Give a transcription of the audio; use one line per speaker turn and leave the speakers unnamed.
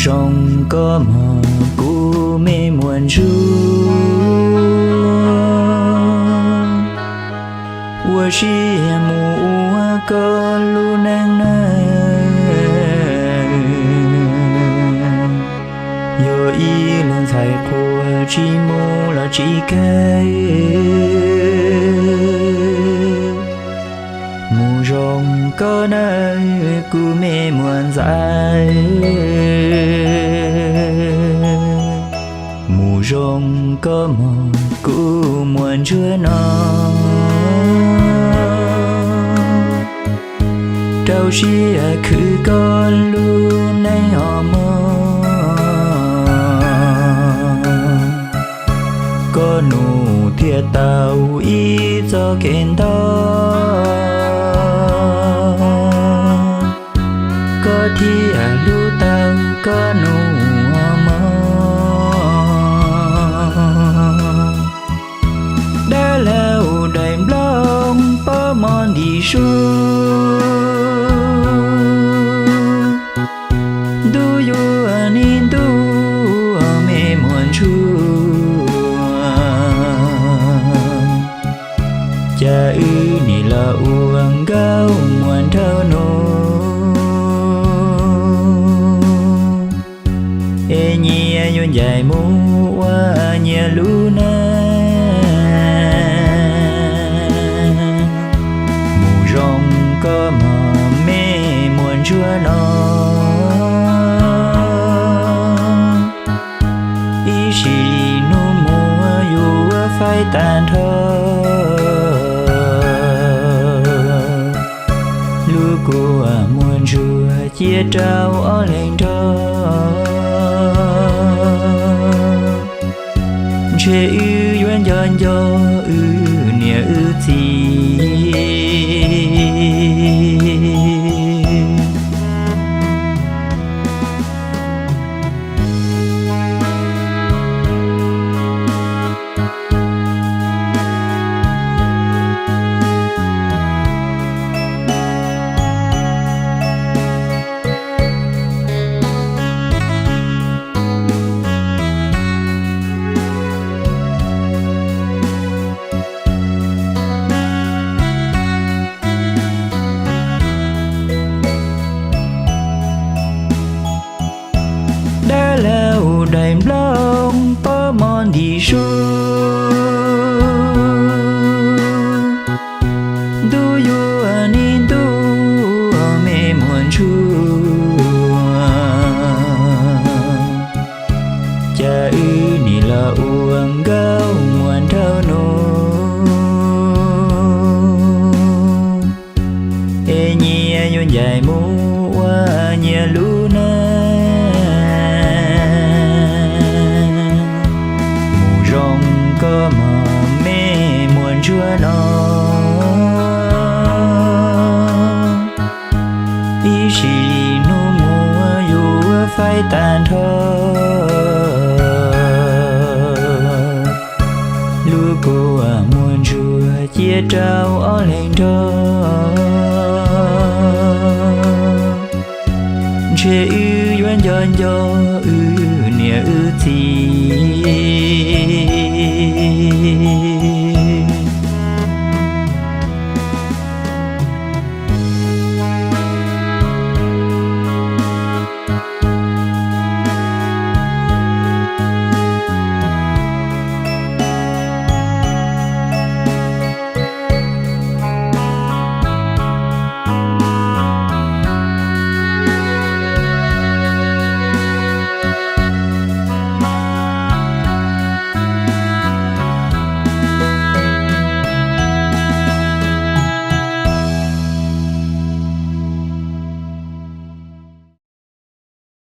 rong có mà cú mê muôn ru我是木个路能有一轮彩过寂寞了几个木容个那古美满在木容个梦古满着那đâu chỉ cứ con luôn nay họ mơ có nụ thiệt tàu ý cho kén đó có thiệt lưu tàu có nụ họ mơ đã lâu đầy lòng bó mòn đi xuống cha ư ni là uang gao muan thao no e nhia nhon dài mu wa nhia luna mu rong có mà mê muan chua no ý chỉ nu mua yu phải tan thơ của muôn rùa chia trao ở lên đó chế ư duyên dần do ư nia ư gì lâu đầy lòng bó mòn đi xuống du yu anin du mê muôn chua cha ư ni là uang gao muôn thao no e nhia nhon dài mu wa nhia luna có mà mê muôn chúa nó ý chỉ nu mùa dù phải tàn thơ lưu của muôn chúa chia trao ở lên đó chế ư duyên dần do ư nia ư gì